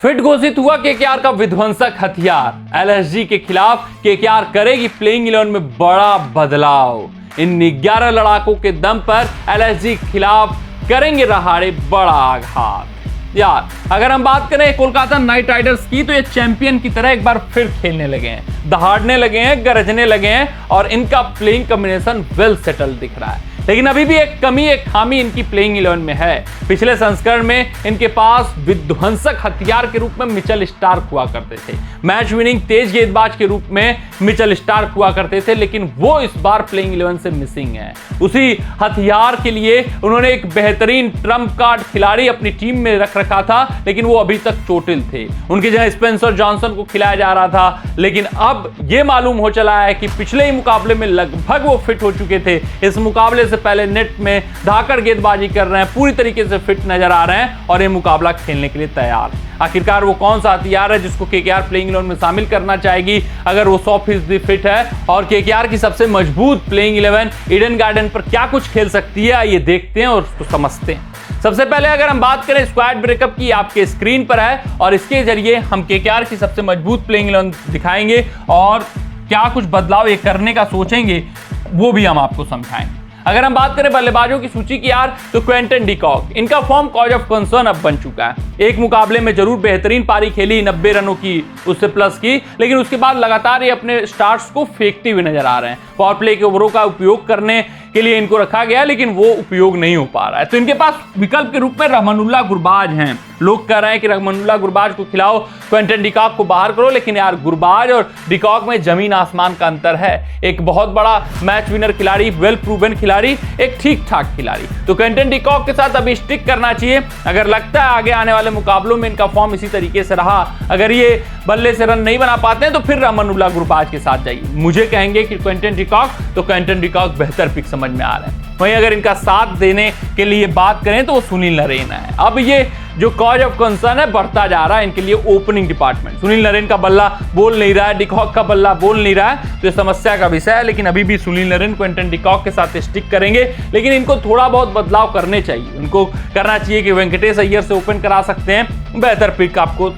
Fit घोषित हुआ KKR का विध्वंसक हथियार। एलएसजी के खिलाफ केकेआर करेगी प्लेइंग 11 में बड़ा बदलाव। इन 11 लड़ाकों के दम पर एलएसजी के खिलाफ करेंगे रहाड़े बड़ा आघात। यार अगर हम बात करें कोलकाता नाइट राइडर्स की, तो ये चैंपियन की तरह एक बार फिर खेलने लगे हैं, दहाड़ने लगे हैं, गरजने लगे हैं और इनका प्लेइंग कॉम्बिनेशन वेल सेटल दिख रहा है। लेकिन अभी भी एक कमी, एक खामी इनकी प्लेइंग 11 में है। पिछले संस्करण में इनके पास विध्वंसक हथियार के रूप में मिचेल स्टार्क हुआ करते थे, मैच विनिंग तेज गेंदबाज के रूप में मिचेल स्टार्क हुआ करते थे, लेकिन वो इस बार प्लेइंग 11 से मिसिंग है। उसी हथियार के लिए उन्होंने एक बेहतरीन ट्रम्प कार्ड खिलाड़ी अपनी टीम में रखा था, लेकिन वो अभी तक चोटिल थे। उनकी जगह स्पेंसर जॉनसन को खिलाया जा रहा था, लेकिन अब ये मालूम हो चला है कि पिछले ही मुकाबले में लगभग वो फिट हो चुके थे। इस मुकाबले से पहले नेट में धाकड़ गेंदबाजी कर रहे हैं, पूरी तरीके से फिट नजर आ रहे हैं और ये मुकाबला खेलने के लिए तैयार है। आखिरकार वो कौन सा हथियार है जिसको केकेआर प्लेइंग 11 में शामिल करना चाहेगी अगर वो 100% फिट है? और केकेआर की सबसे मजबूत प्लेइंग 11 ईडन गार्डन पर क्या कुछ खेल सकती है, ये देखते हैं और उसको समझते हैं। सबसे पहले अगर हम बात करें स्क्वाड ब्रेकअप की, आपके स्क्रीन पर है और इसके जरिए हम केकेआर की सबसे मजबूत प्लेइंग 11 दिखाएंगे और क्या कुछ बदलाव ये करने का सोचेंगे वो भी हम आपको समझाएंगे। अगर हम बात करें बल्लेबाजों की सूची की यार, तो क्विंटन डिकॉक, इनका फॉर्म कॉज ऑफ कंसर्न अब बन चुका है। एक मुकाबले में जरूर बेहतरीन पारी खेली, 90 रनों की उससे प्लस की, लेकिन उसके बाद लगातार ये अपने स्टार्ट्स को फेंकते हुए नजर आ रहे हैं। पावर प्ले के ओवरों का उपयोग करने के लिए इनको रखा गया, लेकिन वो उपयोग नहीं हो पा रहा है। तो इनके पास विकल्प के रूप में रहमानुल्लाह गुरबाज हैं। लोग कह रहे हैं कि रहमानुल्लाह गुरबाज को खिलाओ, क्विंटन डिकॉक को बाहर करो, लेकिन यार गुरबाज और डिकॉक में जमीन आसमान का अंतर है। एक बहुत बड़ा मैच विनर खिलाड़ी, वेल प्रूवन खिलाड़ी, एक ठीक ठाक खिलाड़ी। तो क्विंटन डिकॉक के साथ अभी स्टिक करना चाहिए। अगर लगता है आगे आने वाले मुकाबलों में इनका फॉर्म इसी तरीके से रहा, अगर ये बल्ले से रन नहीं बना पाते हैं, तो फिर रहमानुल्लाह गुरबाज के साथ जाइए। मुझे कहेंगे कि क्विंटन डिकॉक, तो क्विंटन डिकॉक बेहतर पिक समझ में आ रहे हैं। वहीं अगर इनका साथ देने के लिए बात करें तो वो सुनील नरेन है। अब ये जो कॉज ऑफ कंसर्न है बढ़ता जा रहा है इनके लिए ओपनिंग डिपार्टमेंट। सुनील नरेन का बल्ला बोल नहीं रहा है, डिकॉक का बल्ला बोल नहीं रहा है, तो ये समस्या का विषय है। लेकिन अभी भी सुनील नरेन क्विंटन डिकॉक के साथ स्टिक करेंगे, लेकिन इनको थोड़ा बहुत बदलाव करने चाहिए। उनको करना चाहिए कि वेंकटेश अय्यर से ओपन करा सकते हैं, बेहतर पिक आपको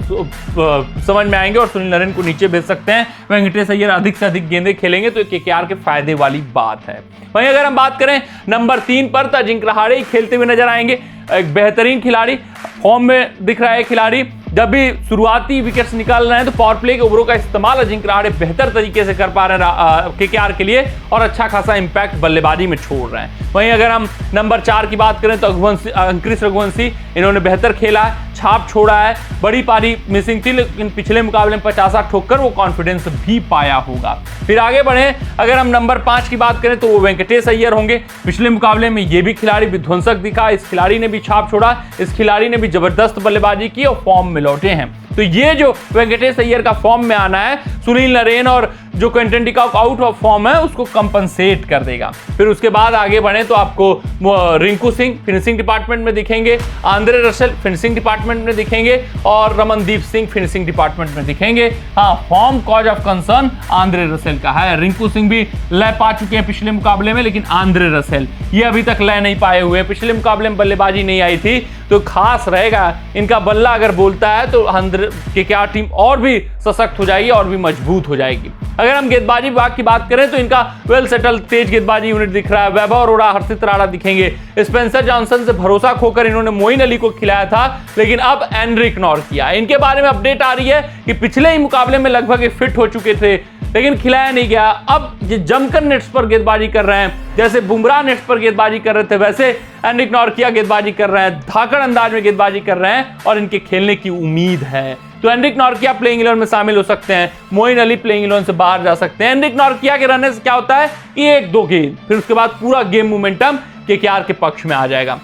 समझ में आएंगे और सुनील नरेन को नीचे भेज सकते हैं। वेंकटेश अय्यर अधिक से अधिक गेंदें खेलेंगे तो केकेआर के फायदे वाली बात है। वहीं अगर हम बात करें नंबर 3 पर, तो अजिंक्य रहाड़े खेलते हुए नजर आएंगे। एक बेहतरीन खिलाड़ी, फॉर्म में दिख रहा है खिलाड़ी। जब भी शुरुआती विकेट्स निकाल रहे हैं तो पावर प्ले के ओवरों का इस्तेमाल अजिंक्य रहाड़े बेहतर तरीके से कर पा रहे हैं केकेआर के लिए और अच्छा खासा इंपैक्ट बल्लेबाजी में छोड़ रहे हैं। वहीं अगर हम नंबर 4 की बात करें तो अंकुरिश रघुवंशी, इन्होंने बेहतर खेला है, छाप छोड़ा है। बड़ी पारी मिसिंग थी, लेकिन पिछले मुकाबले में 50 ठोककर वो कॉन्फिडेंस भी पाया होगा। फिर आगे बढ़े, अगर हम नंबर 5 की बात करें तो वो वेंकटेश अय्यर होंगे। पिछले मुकाबले में ये भी खिलाड़ी विध्वंसक दिखा, इस खिलाड़ी ने भी छाप छोड़ा, इस खिलाड़ी ने भी जबरदस्त बल्लेबाजी की और फॉर्म में लौटे हैं। तो ये जो वेंकटेश अय्यर का फॉर्म में आना है, सुनील नरेन और जो Quinton de Kock out of form है उसको कंपनसेट कर देगा। फिर उसके बाद आगे बढ़े तो आपको रिंकू सिंह फिनिशिंग डिपार्टमेंट में दिखेंगे, आंद्रे रसेल फिनिशिंग डिपार्टमेंट में दिखेंगे और रमनदीप सिंह फिनिशिंग डिपार्टमेंट में दिखेंगे। हाँ, form cause of concern Andre Russell का है। रिंकू सिंह भी लय पा चुके हैं पिछले मुकाबले में, लेकिन आंद्रे रसेल ये अभी तक लय नहीं पाए हुए। पिछले मुकाबले में बल्लेबाजी नहीं आई थी, तो खास रहेगा इनका बल्ला अगर बोलता है तो केकेआर टीम और भी सशक्त हो जाएगी और भी मजबूत हो जाएगी। अगर हम गेंदबाजी विभाग की बात करें तो इनका वेल सेटल तेज गेंदबाजी यूनिट दिख रहा है। वैभव अरोड़ा, हर्षित राणा दिखेंगे। स्पेंसर जॉनसन से भरोसा खोकर इन्होंने मोइन अली को खिलाया था, लेकिन अब एनरिक नॉर्किया, इनके बारे में अपडेट आ रही है कि पिछले ही मुकाबले में लगभग फिट हो चुके थे, लेकिन खिलाया नहीं गया। अब ये जमकर नेट्स पर गेंदबाजी कर रहे हैं, जैसे बुमराह नेट्स पर गेंदबाजी कर रहे थे वैसे एनरिक नॉर्किया गेंदबाजी कर रहे हैं, धाकड़ अंदाज में गेंदबाजी कर रहे हैं और इनके खेलने की उम्मीद है। तो एनरिक नॉर्किया प्लेइंग 11 में शामिल हो सकते हैं, मोइन अली प्लेइंग 11 से बाहर जा सकते हैं। एनरिक नॉर्किया के रहने से क्या होता है कि 1-2 गेंद, फिर उसके बाद पूरा गेम मोमेंटम केकेआर के पक्ष में आ जाएगा।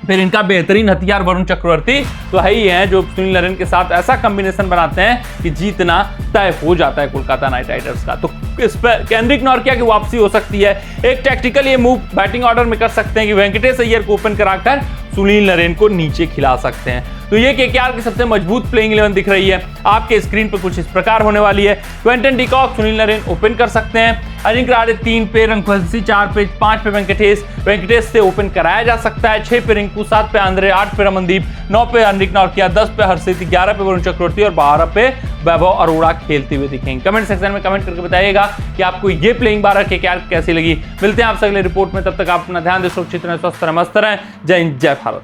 फिर इनका बेहतरीन हथियार वरुण चक्रवर्ती तो है ही है, जो सुनील नरेन के साथ ऐसा कॉम्बिनेशन बनाते हैं कि जीतना तय हो जाता है कोलकाता नाइट राइडर्स का। तो इस पर एनरिक नॉर्किया की वापसी हो सकती है। एक टैक्टिकल ये मूव बैटिंग ऑर्डर में कर सकते हैं कि वेंकटेश अय्यर को ओपन कराकर सुनील नरेन को नीचे खिला सकते हैं। तो ये केकेआर की सबसे मजबूत प्लेइंग 11 दिख रही है। आपके स्क्रीन पर कुछ इस प्रकार होने वाली है। Quinton de Kock, Sunil Narine open कर सकते हैं। अजिंक्य रहाणे 3 पे, रघुवंशी 4 पे, 5 पे वेंकटेश से ओपन कराया जा सकता है। 6 पे रिंकू, 7 पे आंद्रे, 8 पे रमनदीप, 9 पे अनिक नौटिया, 10 पे हर्षित, 11 पे वरुण चक्रवर्ती और 12 पे वैभव अरोड़ा खेलते हुए दिखेंगे। कमेंट सेक्शन में कमेंट करके बताइएगा कि आपको ये प्लेइंग 12 KKR कैसी लगी। मिलते हैं आपसे अगले रिपोर्ट में, तब तक आप अपना ध्यान दें, सुरक्षित रहें, स्वस्थ रहें, मस्त रहें। जय हिंद, जय भारत।